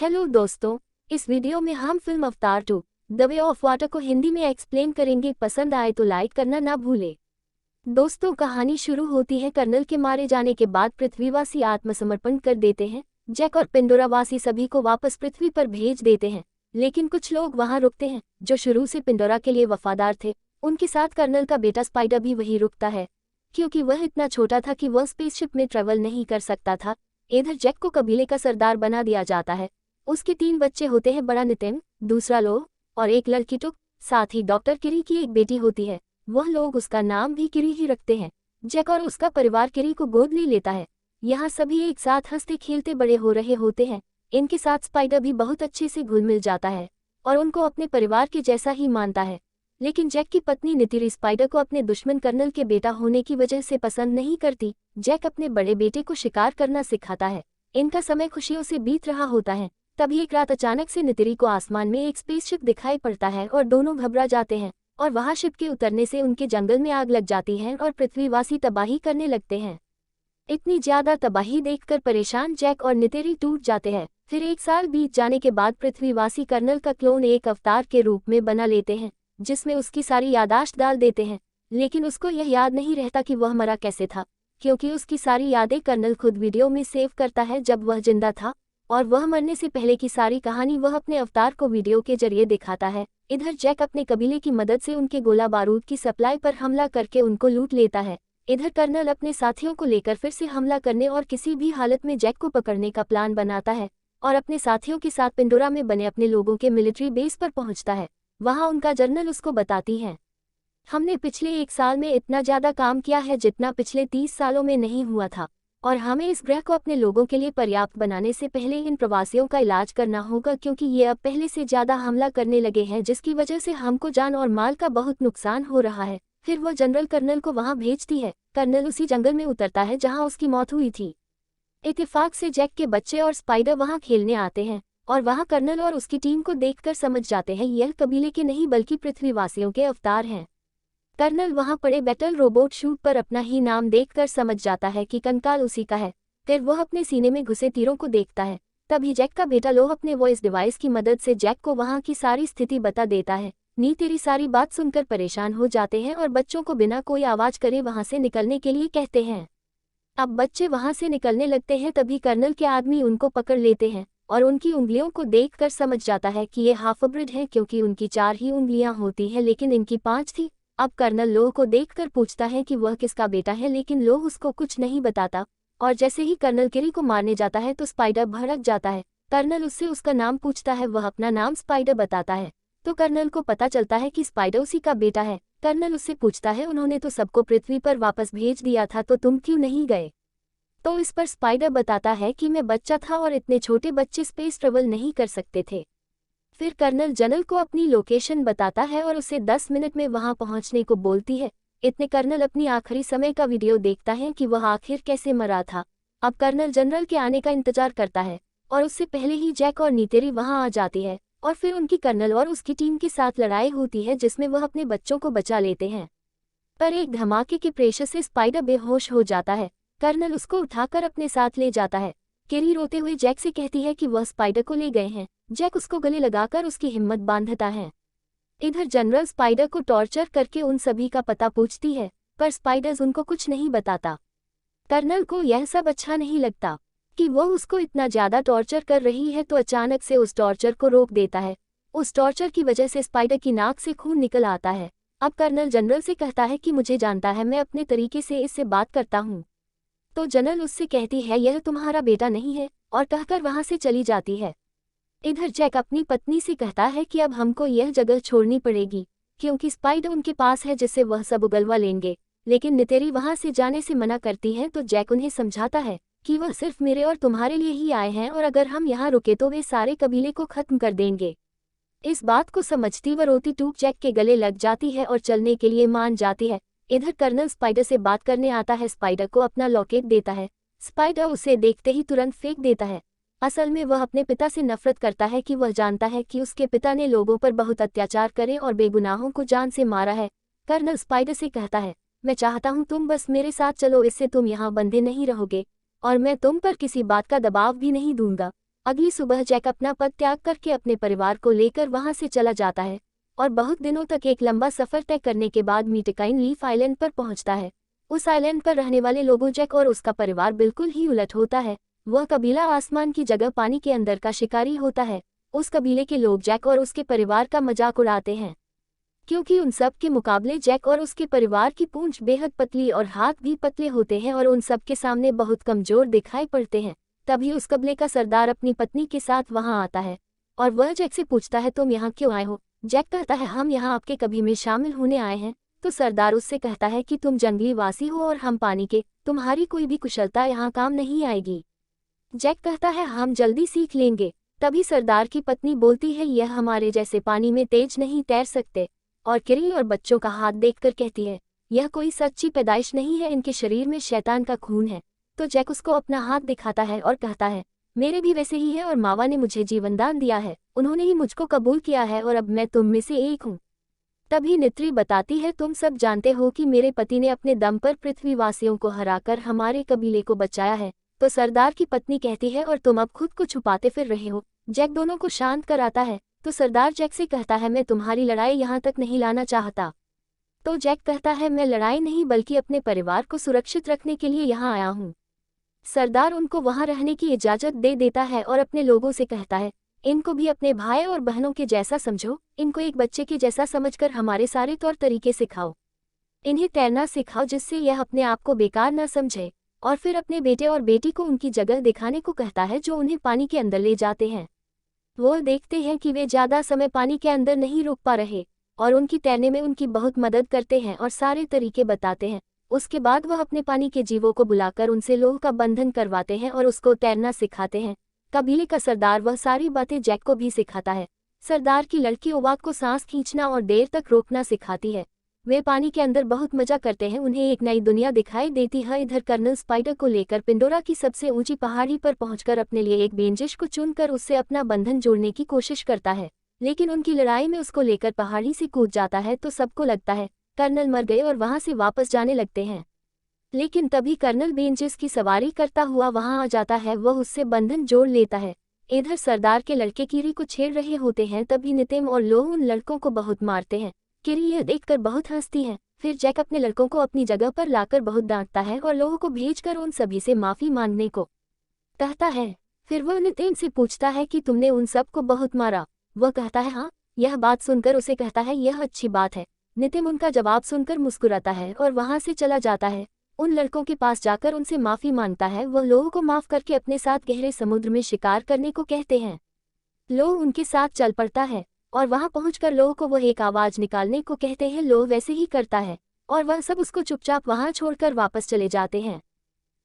Hello दोस्तों, इस video में हम फिल्म अवतार 2 द वे ऑफ वाटर को हिंदी में एक्सप्लेन करेंगे। पसंद आए तो लाइक करना ना भूले। दोस्तों, कहानी शुरू होती है कर्नल के मारे जाने के बाद। पृथ्वीवासी आत्मसमर्पण कर देते हैं। जैक और पेंडोरावासी सभी को वापस पृथ्वी पर भेज देते हैं, लेकिन कुछ लोग वहां रुकते हैं जो शुरू से पेंडोरा के लिए वफादार थे। उनके साथ कर्नल का बेटा स्पाइडर भी वहीं रुकता है, क्योंकि वह इतना छोटा था कि वह स्पेसशिप में ट्रेवल नहीं कर सकता था। इधर जैक को कबीले का सरदार बना दिया जाता है। उसके 3 बच्चे होते हैं, बड़ा नितिन, दूसरा लो और एक लड़की टुक। साथ ही डॉक्टर किरी की एक बेटी होती है। वह लोग उसका नाम भी किरी ही रखते हैं। जैक और उसका परिवार किरी को गोद ले लेता है। यहाँ सभी एक साथ हंसते खेलते बड़े हो रहे होते हैं। इनके साथ स्पाइडर भी बहुत अच्छे से घुल मिल जाता है और उनको अपने परिवार के जैसा ही मानता है। लेकिन जैक की पत्नी नितिरी स्पाइडर को अपने दुश्मन कर्नल के बेटा होने की वजह से पसंद नहीं करती। जैक अपने बड़े बेटे को शिकार करना सिखाता है। इनका समय खुशियों से बीत रहा होता है। तभी एक रात अचानक से नितिरी को आसमान में एक स्पेसशिप दिखाई पड़ता है और दोनों घबरा जाते हैं। और वहां शिप के उतरने से उनके जंगल में आग लग जाती है और पृथ्वीवासी तबाही करने लगते हैं। इतनी ज्यादा तबाही देखकर परेशान जैक और नितिरी टूट जाते हैं। फिर 1 साल बीत जाने के बाद पृथ्वीवासी कर्नल का क्लोन एक अवतार के रूप में बना लेते हैं, जिसमें उसकी सारी यादाश्त डाल देते हैं। लेकिन उसको यह याद नहीं रहता कि वह मरा कैसे था, क्योंकि उसकी सारी यादें कर्नल खुद वीडियो में सेव करता है जब वह जिंदा था, और वह मरने से पहले की सारी कहानी वह अपने अवतार को वीडियो के जरिए दिखाता है। इधर जैक अपने कबीले की मदद से उनके गोला बारूद की सप्लाई पर हमला करके उनको लूट लेता है। इधर कर्नल अपने साथियों को लेकर फिर से हमला करने और किसी भी हालत में जैक को पकड़ने का प्लान बनाता है और अपने साथियों के साथ पेंडोरा में बने अपने लोगों के मिलिट्री बेस पर पहुंचता है। वहां उनका जनरल उसको बताती है, हमने पिछले 1 साल में इतना ज्यादा काम किया है जितना पिछले 30 सालों में नहीं हुआ था, और हमें इस ग्रह को अपने लोगों के लिए पर्याप्त बनाने से पहले इन प्रवासियों का इलाज करना होगा, क्योंकि ये अब पहले से ज्यादा हमला करने लगे हैं, जिसकी वजह से हमको जान और माल का बहुत नुकसान हो रहा है। फिर वह जनरल कर्नल को वहां भेजती है। कर्नल उसी जंगल में उतरता है जहां उसकी मौत हुई थी। इत्तेफाक से जैक के बच्चे और स्पाइडर वहां खेलने आते हैं और वहां कर्नल और उसकी टीम को देखकर समझ जाते हैं यह कबीले के नहीं बल्कि पृथ्वीवासियों के अवतार हैं। कर्नल वहां पड़े बैटल रोबोट शूट पर अपना ही नाम देखकर समझ जाता है कि कंकाल उसी का है। फिर वह अपने सीने में घुसे तीरों को देखता है। तभी जैक का बेटा लोह अपने वॉइस डिवाइस की मदद से जैक को वहां की सारी स्थिति बता देता है। नी तेरी सारी बात सुनकर परेशान हो जाते हैं और बच्चों को बिना कोई आवाज करे वहां से निकलने के लिए कहते हैं। अब बच्चे वहां से निकलने लगते हैं। तभी कर्नल के आदमी उनको पकड़ लेते हैं और उनकी उंगलियों को देखकर समझ जाता है कि ये हाफ ब्रिड है, क्योंकि उनकी 4 ही उंगलियां होती हैं लेकिन इनकी 5 थी। अब कर्नल लोह को देखकर पूछता है कि वह किसका बेटा है, लेकिन लोह उसको कुछ नहीं बताता। और जैसे ही कर्नल किरी को मारने जाता है तो स्पाइडर भड़क जाता है। कर्नल उससे उसका नाम पूछता है। वह अपना नाम स्पाइडर बताता है तो कर्नल को पता चलता है कि स्पाइडर उसी का बेटा है। कर्नल उससे पूछता है, उन्होंने तो सबको पृथ्वी पर वापस भेज दिया था, तो तुम क्यों नहीं गए? तो इस पर स्पाइडर बताता है कि मैं बच्चा था और इतने छोटे बच्चे स्पेस ट्रेवल नहीं कर सकते थे। फिर कर्नल जनरल को अपनी लोकेशन बताता है और उसे 10 मिनट में वहां पहुंचने को बोलती है। इतने कर्नल अपनी आखिरी समय का वीडियो देखता है कि वह आखिर कैसे मरा था। अब कर्नल जनरल के आने का इंतजार करता है और उससे पहले ही जैक और नीतेरी वहां आ जाती है और फिर उनकी कर्नल और उसकी टीम के साथ लड़ाई होती है, जिसमें वह अपने बच्चों को बचा लेते हैं। पर एक धमाके के प्रेशर से स्पाइडर बेहोश हो जाता है। कर्नल उसको उठाकर अपने साथ ले जाता है। किरी रोते हुए जैक से कहती है कि वह स्पाइडर को ले गए हैं। जैक उसको गले लगाकर उसकी हिम्मत बांधता है। इधर जनरल स्पाइडर को टॉर्चर करके उन सभी का पता पूछती है, पर स्पाइडर्स उनको कुछ नहीं बताता। कर्नल को यह सब अच्छा नहीं लगता कि वह उसको इतना ज्यादा टॉर्चर कर रही है, तो अचानक से उस टॉर्चर को रोक देता है। उस टॉर्चर की वजह से स्पाइडर की नाक से खून निकल आता है। अब कर्नल जनरल से कहता है कि मुझे जानता है, मैं अपने तरीके से इससे बात करता हूँ। तो जनरल उससे कहती है, यह तुम्हारा बेटा नहीं है, और कहकर वहां से चली जाती है। इधर जैक अपनी पत्नी से कहता है कि अब हमको यह जगह छोड़नी पड़ेगी, क्योंकि स्पाइडर उनके पास है जिससे वह सब उगलवा लेंगे। लेकिन नितेरी वहां से जाने से मना करती है, तो जैक उन्हें समझाता है कि वह सिर्फ मेरे और तुम्हारे लिए ही आए हैं, और अगर हम यहाँ रुके तो वे सारे कबीले को खत्म कर देंगे। इस बात को समझती वह रोती टूक जैक के गले लग जाती है और चलने के लिए मान जाती है। इधर कर्नल स्पाइडर से बात करने आता है। स्पाइडर को अपना लॉकेट देता है। स्पाइडर उसे देखते ही तुरंत फेंक देता है। असल में वह अपने पिता से नफरत करता है कि वह जानता है कि उसके पिता ने लोगों पर बहुत अत्याचार करे और बेगुनाहों को जान से मारा है। कर्नल स्पाइडर से कहता है, मैं चाहता हूँ तुम बस मेरे साथ चलो, इससे तुम यहाँ बंधे नहीं रहोगे और मैं तुम पर किसी बात का दबाव भी नहीं दूंगा। अगली सुबह जैक अपना पद त्याग करके अपने परिवार को लेकर वहां से चला जाता है और बहुत दिनों तक एक लंबा सफर तय करने के बाद मीटकाइन लीफ आइलैंड पर पहुंचता है। उस आइलैंड पर रहने वाले लोगों जैक और उसका परिवार बिल्कुल ही उलट होता है। वह कबीला आसमान की जगह पानी के अंदर का शिकारी होता है। उस कबीले के लोग जैक और उसके परिवार का मजाक उड़ाते हैं क्योंकि उन सब के मुकाबले जैक और उसके परिवार की पूंछ बेहद पतली और हाथ भी पतले होते हैं और उन सब के सामने बहुत कमजोर दिखाई पड़ते हैं। तभी उस कबीले का सरदार अपनी पत्नी के साथ वहां आता है और वह जैक से पूछता है, तुम यहाँ क्यों आए हो? जैक कहता है, हम यहाँ आपके कभी में शामिल होने आए हैं। तो सरदार उससे कहता है कि तुम जंगली वासी हो और हम पानी के, तुम्हारी कोई भी कुशलता यहाँ काम नहीं आएगी। जैक कहता है, हम जल्दी सीख लेंगे। तभी सरदार की पत्नी बोलती है, यह हमारे जैसे पानी में तेज नहीं तैर सकते। और किरी और बच्चों का हाथ देखकर कहती है, यह कोई सच्ची पैदाइश नहीं है, इनके शरीर में शैतान का खून है। तो जैक उसको अपना हाथ दिखाता है और कहता है, मेरे भी वैसे ही है और मावा ने मुझे जीवनदान दिया है, उन्होंने ही मुझको कबूल किया है और अब मैं तुम में से एक हूँ। तभी नित्री बताती है, तुम सब जानते हो कि मेरे पति ने अपने दम पर पृथ्वीवासियों को हराकर हमारे कबीले को बचाया है। तो सरदार की पत्नी कहती है, और तुम अब खुद को छुपाते फिर रहे हो। जैक दोनों को शांत कराता है। तो सरदार जैक से कहता है, मैं तुम्हारी लड़ाई यहाँ तक नहीं लाना चाहता। तो जैक कहता है, मैं लड़ाई नहीं बल्कि अपने परिवार को सुरक्षित रखने के लिए यहाँ आया हूँ। सरदार उनको वहाँ रहने की इजाज़त दे देता है और अपने लोगों से कहता है, इनको भी अपने भाई और बहनों के जैसा समझो, इनको एक बच्चे के जैसा समझकर हमारे सारे तौर तरीके सिखाओ। इन्हें तैरना सिखाओ जिससे यह अपने आप को बेकार न समझे। और फिर अपने बेटे और बेटी को उनकी जगह दिखाने को कहता है जो उन्हें पानी के अंदर ले जाते हैं। वो देखते हैं कि वे ज़्यादा समय पानी के अंदर नहीं रुक पा रहे और उनकी तैरने में उनकी बहुत मदद करते हैं और सारे तरीके बताते हैं। उसके बाद वह अपने पानी के जीवों को बुलाकर उनसे लोह का बंधन करवाते हैं और उसको तैरना सिखाते हैं। कबीले का सरदार वह सारी बातें जैक को भी सिखाता है। सरदार की लड़की ओवाक को सांस खींचना और देर तक रोकना सिखाती है। वे पानी के अंदर बहुत मजा करते हैं, उन्हें एक नई दुनिया दिखाई देती है। इधर कर्नल स्पाइडर को लेकर पिंडोरा की सबसे ऊंची पहाड़ी पर पहुंचकर अपने लिए एक बेंजिश को चुनकर उससे अपना बंधन जोड़ने की कोशिश करता है, लेकिन उनकी लड़ाई में उसको लेकर पहाड़ी से कूद जाता है। तो सबको लगता है कर्नल मर गए और वहां से वापस जाने लगते हैं। लेकिन तभी कर्नल बेंजिस की सवारी करता हुआ वहां आ जाता है, वह उससे बंधन जोड़ लेता है। इधर सरदार के लड़के किरी को छेड़ रहे होते हैं, तभी नितिम और लोह उन लड़कों को बहुत मारते हैं। किरी यह देखकर बहुत हंसती है। फिर जैक अपने लड़कों को अपनी जगह पर लाकर बहुत डांटता है और लोगों को भेजकर उन सभी से माफी मांगने को कहता है। फिर वह नितिन से पूछता है कि तुमने उन सब को बहुत मारा? वह कहता है, हाँ। यह बात सुनकर उसे कहता है, यह अच्छी बात है। नितिन उनका जवाब सुनकर मुस्कुराता है और वहां से चला जाता है। उन लड़कों के पास जाकर उनसे माफी मांगता है। वह लोगों को माफ करके अपने साथ गहरे समुद्र में शिकार करने को कहते हैं। लोग उनके साथ चल पड़ता है और वहां पहुंचकर लोगों को वह एक आवाज निकालने को कहते हैं। लोग वैसे ही करता है और वह सब उसको चुपचाप वहां छोड़कर वापस चले जाते हैं।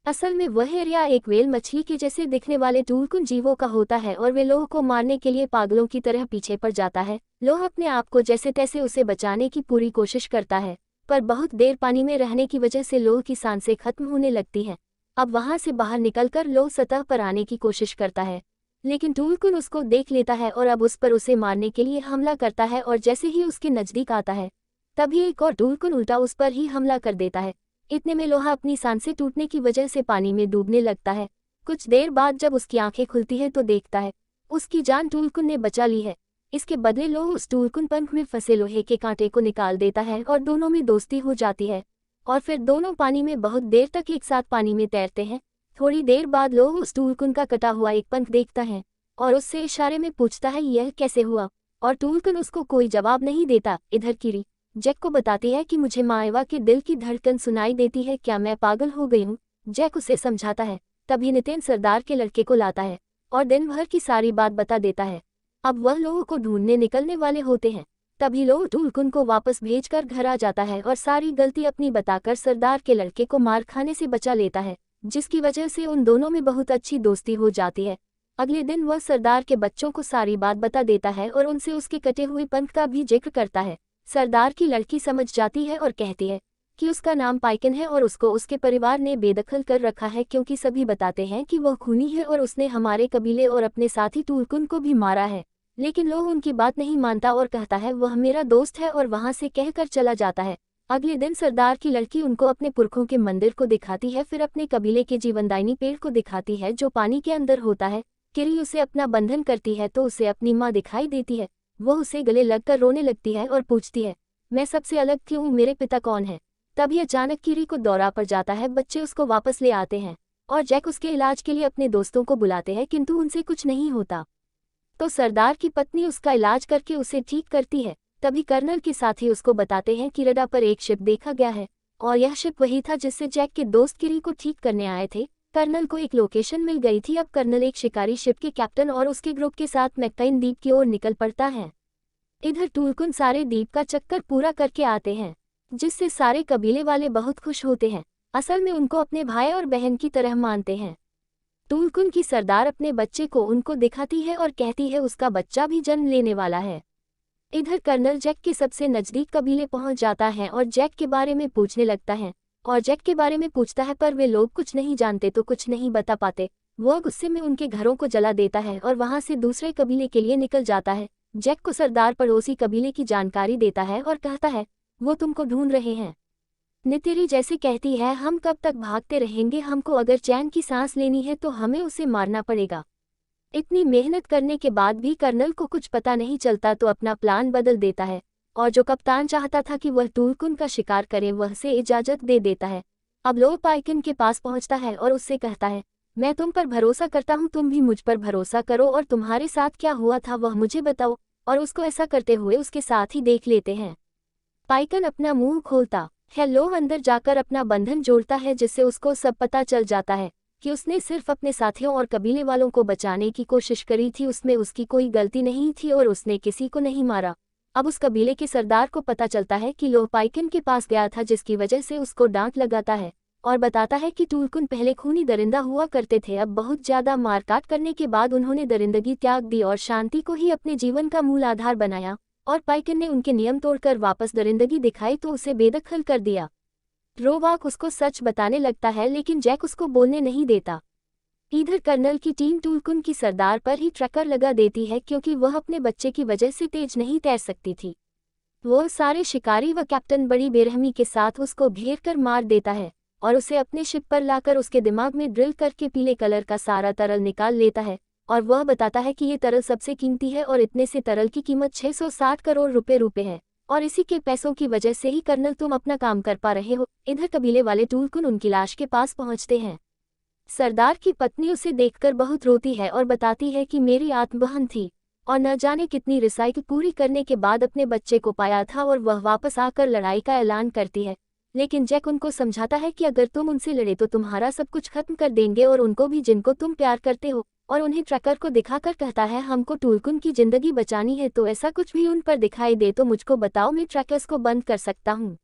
असल में वह एरिया एक व्हेल मछली के जैसे दिखने वाले टूलकुन जीवों का होता है और वे लोगों को मारने के लिए पागलों की तरह पीछे पड़ जाता है। लोग अपने आप को जैसे तैसे उसे बचाने की पूरी कोशिश करता है, पर बहुत देर पानी में रहने की वजह से लोह की सांसें खत्म होने लगती हैं। अब वहां से बाहर निकलकर लोह सतह पर आने की कोशिश करता है, लेकिन टूलकुन उसको देख लेता है और अब उस पर उसे मारने के लिए हमला करता है। और जैसे ही उसके नजदीक आता है तभी एक और टूलकुन उल्टा उस पर ही हमला कर देता है। इतने में लोहा अपनी सांसें टूटने की वजह से पानी में डूबने लगता है। कुछ देर बाद जब उसकी आंखें खुलती है तो देखता है उसकी जान टूलकुन ने बचा ली है। इसके बदले लोह उस टूलकुन पंख में फंसे लोहे के कांटे को निकाल देता है और दोनों में दोस्ती हो जाती है और फिर दोनों पानी में बहुत देर तक एक साथ पानी में तैरते हैं। थोड़ी देर बाद लोह उस टूलकुन का कटा हुआ एक पंख देखता है और उससे इशारे में पूछता है, यह कैसे हुआ? और टूलकुन उसको कोई जवाब नहीं देता। इधर किरी जैक को बताती है कि मुझे माएवा के दिल की धड़कन सुनाई देती है, क्या मैं पागल हो गई हूँ? जैक उसे समझाता है। तभी नितिन सरदार के लड़के को लाता है और दिन भर की सारी बात बता देता है। अब वह लोगों को ढूंढने निकलने वाले होते हैं। तभी लोह टूलकुन को वापस भेजकर घर आ जाता है और सारी गलती अपनी बताकर सरदार के लड़के को मार खाने से बचा लेता है, जिसकी वजह से उन दोनों में बहुत अच्छी दोस्ती हो जाती है। अगले दिन वह सरदार के बच्चों को सारी बात बता देता है और उनसे उसके कटे हुए पंख का भी जिक्र करता है। सरदार की लड़की समझ जाती है और कहती है कि उसका नाम पाइकन है और उसको उसके परिवार ने बेदखल कर रखा है, क्योंकि सभी बताते हैं कि वह खूनी है और उसने हमारे कबीले और अपने साथी टूलकुन को भी मारा है। लेकिन लोग उनकी बात नहीं मानता और कहता है वह मेरा दोस्त है और वहां से कहकर चला जाता है। अगले दिन सरदार की लड़की उनको अपने पुरखों के मंदिर को दिखाती है, फिर अपने कबीले के जीवनदायिनी पेड़ को दिखाती है जो पानी के अंदर होता है, किरी उसे अपना बंधन करती है तो उसे अपनी माँ दिखाई देती है। वो उसे गले लगकर रोने लगती है और पूछती है, मैं सबसे अलग क्यों हूँ, मेरे पिता कौन है। तभी अचानक किरी को दौरा पड़ जाता है। बच्चे उसको वापस ले आते हैं और जैक उसके इलाज के लिए अपने दोस्तों को बुलाते हैं, किंतु उनसे कुछ नहीं होता। तो सरदार की पत्नी उसका इलाज करके उसे ठीक करती है। तभी कर्नल के साथी उसको बताते हैं कि रडा पर एक शिप देखा गया है और यह शिप वही था जिससे जैक के दोस्त किरी को ठीक करने आए थे। कर्नल को एक लोकेशन मिल गई थी। अब कर्नल एक शिकारी शिप के कैप्टन और उसके ग्रुप के साथ मैकटाइन द्वीप की ओर निकल पड़ता है। इधर टूलकुन सारे द्वीप का चक्कर पूरा करके आते हैं, जिससे सारे कबीले वाले बहुत खुश होते हैं। असल में उनको अपने भाई और बहन की तरह मानते हैं। टूलकुन की सरदार अपने बच्चे को उनको दिखाती है और कहती है उसका बच्चा भी जन्म लेने वाला है। इधर कर्नल जैक के सबसे नजदीक कबीले पहुंच जाता है और जैक के बारे में पूछने लगता है और जैक के बारे में पूछता है, पर वे लोग कुछ नहीं जानते तो कुछ नहीं बता पाते। वो गुस्से में उनके घरों को जला देता है और वहां से दूसरे कबीले के लिए निकल जाता है। जैक को सरदार पड़ोसी कबीले की जानकारी देता है और कहता है वो तुमको ढूंढ रहे हैं। नितिरी जैसे कहती है, हम कब तक भागते रहेंगे, हमको अगर चैन की सांस लेनी है तो हमें उसे मारना पड़ेगा। इतनी मेहनत करने के बाद भी कर्नल को कुछ पता नहीं चलता तो अपना प्लान बदल देता है और जो कप्तान चाहता था कि वह टूलकुन का शिकार करे वह से इजाजत दे देता है। अब लो पाइकन के पास पहुंचता है और उससे कहता है, मैं तुम पर भरोसा करता हूं, तुम भी मुझ पर भरोसा करो और तुम्हारे साथ क्या हुआ था वह मुझे बताओ। और उसको ऐसा करते हुए उसके साथ ही देख लेते हैं। पाइकन अपना मुंह खोलता है, लो अंदर जाकर अपना बंधन जोड़ता है, जिससे उसको सब पता चल जाता है कि उसने सिर्फ अपने साथियों और कबीले वालों को बचाने की कोशिश करी थी, उसमें उसकी कोई गलती नहीं थी और उसने किसी को नहीं मारा। अब उस कबीले के सरदार को पता चलता है कि लो पाइकन के पास गया था, जिसकी वजह से उसको डांट लगाता है और बताता है कि टूलकुन पहले खूनी दरिंदा हुआ करते थे, अब बहुत ज्यादा मारकाट करने के बाद उन्होंने दरिंदगी त्याग दी और शांति को ही अपने जीवन का मूल आधार बनाया और पाइकन ने उनके नियम तोड़कर वापस दरिंदगी दिखाई तो उसे बेदखल कर दिया। रोवाक उसको सच बताने लगता है लेकिन जैक उसको बोलने नहीं देता। इधर कर्नल की टीम टूलकुन की सरदार पर ही ट्रैकर लगा देती है क्योंकि वह अपने बच्चे की वजह से तेज नहीं तैर सकती थी। वो सारे शिकारी व कैप्टन बड़ी बेरहमी के साथ उसको घेर कर मार देता है और उसे अपने शिप पर लाकर उसके दिमाग में ड्रिल करके पीले कलर का सारा तरल निकाल लेता है और वह बताता है कि ये तरल सबसे कीमती है और इतने से तरल की कीमत 660 करोड़ रुपए है और इसी के पैसों की वजह से ही कर्नल तुम अपना काम कर पा रहे हो। इधर कबीले वाले टूलकुन उनकी लाश के पास पहुंचते हैं। सरदार की पत्नी उसे देखकर बहुत रोती है और बताती है कि मेरी आत्मबहन थी और न जाने कितनी रिसाइकिल पूरी करने के बाद अपने बच्चे को पाया था और वह वापस आकर लड़ाई का ऐलान करती है। लेकिन जैक उनको समझाता है कि अगर तुम उनसे लड़े तो तुम्हारा सब कुछ खत्म कर देंगे और उनको भी जिनको तुम प्यार करते हो, और उन्हें ट्रैकर को दिखाकर कहता है हमको टूलकुन की जिंदगी बचानी है तो ऐसा कुछ भी उन पर दिखाई दे तो मुझको बताओ, मैं ट्रैकर्स को बंद कर सकता हूँ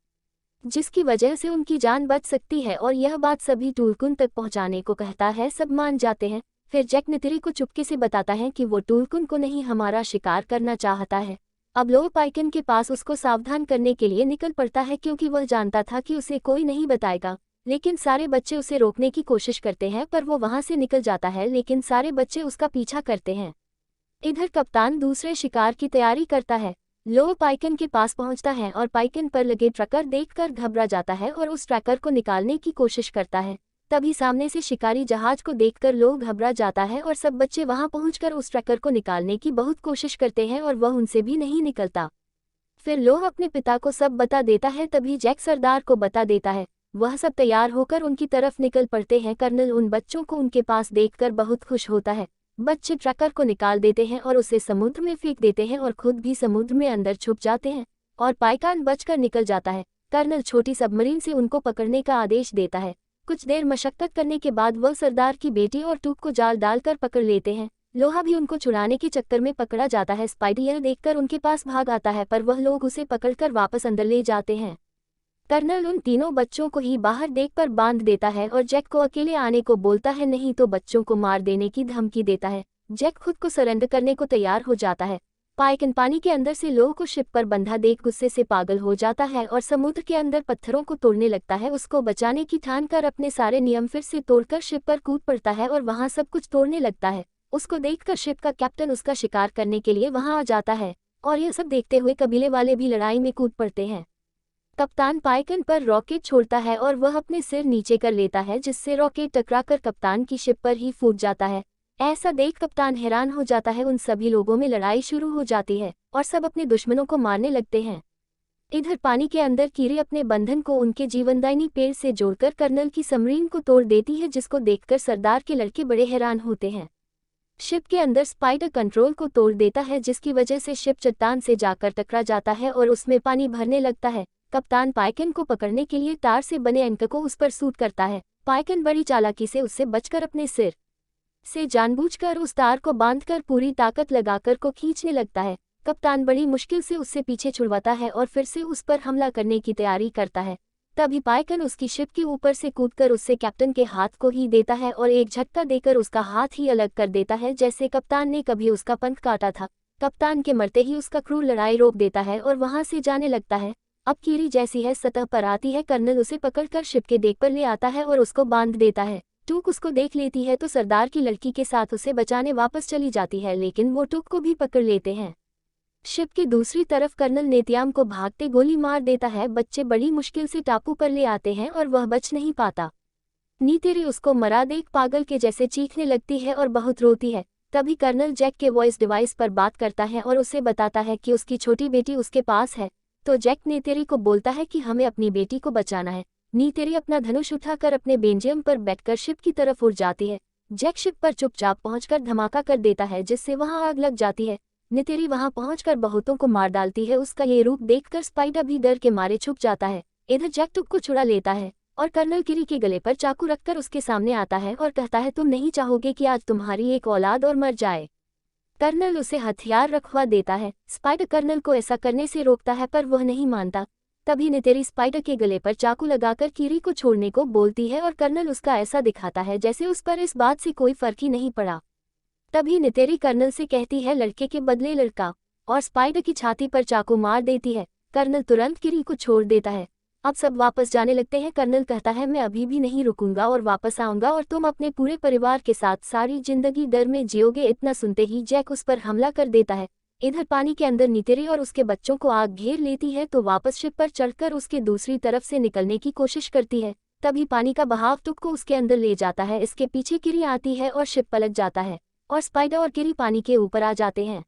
जिसकी वजह से उनकी जान बच सकती है। और यह बात सभी टूलकुन तक पहुंचाने को कहता है। सब मान जाते हैं। फिर जैक नितिरी को चुपके से बताता है कि वो टूलकुन को नहीं हमारा शिकार करना चाहता है। अब लो पाइकन के पास उसको सावधान करने के लिए निकल पड़ता है क्योंकि वह जानता था कि उसे कोई नहीं बताएगा। लेकिन सारे बच्चे उसे रोकने की कोशिश करते हैं पर वो वहां से निकल जाता है, लेकिन सारे बच्चे उसका पीछा करते हैं। इधर कप्तान दूसरे शिकार की तैयारी करता है। लो पाइकन के पास पहुंचता है और पाइकन पर लगे ट्रैकर देखकर घबरा जाता है और उस ट्रैकर को निकालने की कोशिश करता है। तभी सामने से शिकारी जहाज को देखकर लो घबरा जाता है और सब बच्चे वहां पहुंचकर उस ट्रैकर को निकालने की बहुत कोशिश करते हैं और वह उनसे भी नहीं निकलता। फिर लो अपने पिता को सब बता देता है। तभी जैक सरदार को बता देता है। वह सब तैयार होकर उनकी तरफ निकल पड़ते हैं। कर्नल उन बच्चों को उनके पास देखकर बहुत खुश होता है। बच्चे ट्रैकर को निकाल देते हैं और उसे समुद्र में फेंक देते हैं और खुद भी समुद्र में अंदर छुप जाते हैं और पाइकान बचकर निकल जाता है। कर्नल छोटी सबमरीन से उनको पकड़ने का आदेश देता है। कुछ देर मशक्कत करने के बाद वह सरदार की बेटी और टूक को जाल डालकर पकड़ लेते हैं। लोहा भी उनको छुड़ाने के चक्कर में पकड़ा जाता है। स्पाइडी यह देखकर उनके पास भाग आता है पर वह लोग उसे पकड़कर वापस अंदर ले जाते हैं। कर्नल उन तीनों बच्चों को ही बाहर देखकर बांध देता है और जैक को अकेले आने को बोलता है, नहीं तो बच्चों को मार देने की धमकी देता है। जैक खुद को सरेंडर करने को तैयार हो जाता है। पाइकन पानी के अंदर से लो को शिप पर बंधा देख गुस्से से पागल हो जाता है और समुद्र के अंदर पत्थरों को तोड़ने लगता है। उसको बचाने की ठान कर अपने सारे नियम फिर से तोड़कर शिप पर कूद पड़ता है और वहां सब कुछ तोड़ने लगता है। उसको देखकर शिप का कैप्टन उसका शिकार करने के लिए वहां आ जाता है और यह सब देखते हुए कबीले वाले भी लड़ाई में कूद पड़ते हैं। कप्तान पाइकन पर रॉकेट छोड़ता है और वह अपने सिर नीचे कर लेता है जिससे रॉकेट टकराकर कप्तान की शिप पर ही फूट जाता है। ऐसा देख कप्तान हैरान हो जाता है। उन सभी लोगों में लड़ाई शुरू हो जाती है और सब अपने दुश्मनों को मारने लगते हैं। इधर पानी के अंदर कीरी अपने बंधन को उनके जीवनदायिनी पेड़ से जोड़कर कर्नल की सबमरीन को तोड़ देती है, जिसको देखकर सरदार के लड़के बड़े हैरान होते हैं। शिप के अंदर स्पाइडर कंट्रोल को तोड़ देता है, जिसकी वजह से शिप चट्टान से जाकर टकरा जाता है और उसमें पानी भरने लगता है। कप्तान पाइकन को पकड़ने के लिए तार से बने एंकर को उस पर सूट करता है। पाइकन बड़ी चालाकी से उससे बचकर अपने सिर से जानबूझकर उस तार को बांधकर पूरी ताकत लगाकर को खींचने लगता है। कप्तान बड़ी मुश्किल से उससे पीछे छुड़वाता है और फिर से उस पर हमला करने की तैयारी करता है। तभी पाइकन उसकी शिप के ऊपर से कूदकर उससे कैप्टन के हाथ को ही देता है और एक झटका देकर उसका हाथ ही अलग कर देता है, जैसे कप्तान ने कभी उसका पंख काटा था। कप्तान के मरते ही उसका क्रू लड़ाई रोक देता है और वहां से जाने लगता है। अब कीरी जैसी है सतह पर आती है। कर्नल उसे पकड़कर शिप के डेक पर ले आता है और उसको बांध देता है। टूक उसको देख लेती है तो सरदार की लड़की के साथ उसे बचाने वापस चली जाती है, लेकिन वो टूक को भी पकड़ लेते हैं। शिप की दूसरी तरफ कर्नल नेतियाम को भागते गोली मार देता है। बच्चे बड़ी मुश्किल से टापू पर ले आते हैं और वह बच नहीं पाता। नीतेरी उसको मरा देख पागल के जैसे चीखने लगती है और बहुत रोती है। तभी कर्नल जैक के वॉइस डिवाइस पर बात करता है और उसे बताता है कि उसकी छोटी बेटी उसके पास है। तो जैक नीतेरी को बोलता है कि हमें अपनी बेटी को बचाना है। नीतेरी अपना धनुष उठाकर अपने बेंजियम पर बैठकर शिप की तरफ उड़ जाती है। जैक शिप पर चुपचाप पहुंचकर धमाका कर देता है, जिससे वहां आग लग जाती है। नीतेरी वहां पहुंचकर बहुतों को मार डालती है। उसका ये रूप देखकर स्पाइडर भी डर के मारे छुप जाता है। इधर जैक टुक को छुड़ा लेता है और कर्नल कीरी के गले पर चाकू रखकर उसके सामने आता है और कहता है, तुम नहीं चाहोगे कि आज तुम्हारी एक औलाद और मर जाए। कर्नल उसे हथियार रखवा देता है। स्पाइडर कर्नल को ऐसा करने से रोकता है, पर वह नहीं मानता। तभी नीतेरी स्पाइडर के गले पर चाकू लगाकर कीरी को छोड़ने को बोलती है और कर्नल उसका ऐसा दिखाता है जैसे उस पर इस बात से कोई फर्क ही नहीं पड़ा। तभी नीतेरी कर्नल से कहती है, लड़के के बदले लड़का, और स्पाइडर की छाती पर चाकू मार देती है। कर्नल तुरंत कीरी को छोड़ देता है। अब सब वापस जाने लगते हैं। कर्नल कहता है, मैं अभी भी नहीं रुकूंगा और वापस आऊंगा और तुम अपने पूरे परिवार के साथ सारी जिंदगी डर में जियोगे। इतना सुनते ही जैक उस पर हमला कर देता है। इधर पानी के अंदर नीतेरी और उसके बच्चों को आग घेर लेती है, तो वापस शिप पर चढ़कर उसके दूसरी तरफ से निकलने की कोशिश करती है। तभी पानी का बहाव टुक को उसके अंदर ले जाता है। इसके पीछे कीरी आती है और शिप पलट जाता है और स्पाइडर और कीरी पानी के ऊपर आ जाते हैं।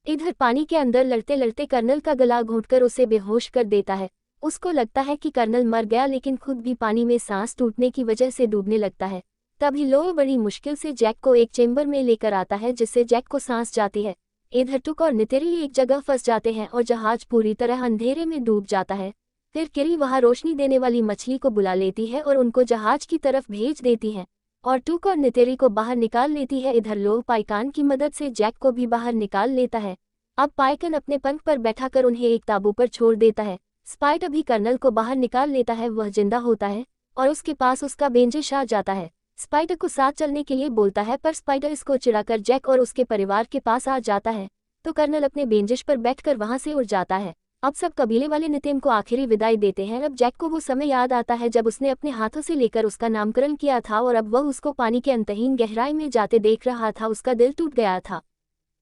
इधर पानी के अंदर लड़ते लड़ते कर्नल का गला घोंटकर उसे बेहोश कर देता है। उसको लगता है कि कर्नल मर गया, लेकिन खुद भी पानी में सांस टूटने की वजह से डूबने लगता है। तभी लो बड़ी मुश्किल से जैक को एक चेंबर में लेकर आता है, जिससे जैक को सांस जाती है। इधर टुक और नीतेरी एक जगह फंस जाते हैं और जहाज पूरी तरह अंधेरे में डूब जाता है। फिर कीरी वहां रोशनी देने वाली मछली को बुला लेती है और उनको जहाज की तरफ भेज देती है और टुक और नीतेरी को बाहर निकाल लेती है। इधर लो पाइकान की मदद से जैक को भी बाहर निकाल लेता है। अब पाइकन अपने पंख पर बैठाकर उन्हें एक ताबू पर छोड़ देता है। स्पाइडर भी कर्नल को बाहर निकाल लेता है। वह जिंदा होता है और उसके पास उसका बेंजिश आ जाता है। स्पाइडर को साथ चलने के लिए बोलता है, पर स्पाइडर इसको चिढ़ाकर जैक और उसके परिवार के पास आ जाता है। तो कर्नल अपने बेंजिश पर बैठकर वहां से उड़ जाता है। अब सब कबीले वाले नितिम को आखिरी विदाई देते हैं। अब जैक को वो समय याद आता है जब उसने अपने हाथों से लेकर उसका नामकरण किया था और अब वह उसको पानी के अंतहीन गहराई में जाते देख रहा था। उसका दिल टूट गया था।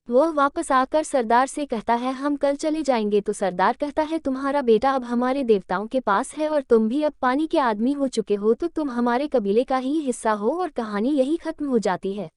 वह वापस आकर सरदार से कहता है, हम कल चले जाएंगे। तो सरदार कहता है, तुम्हारा बेटा अब हमारे देवताओं के पास है और तुम भी अब पानी के आदमी हो चुके हो, तो तुम हमारे कबीले का ही हिस्सा हो और कहानी यही खत्म हो जाती है।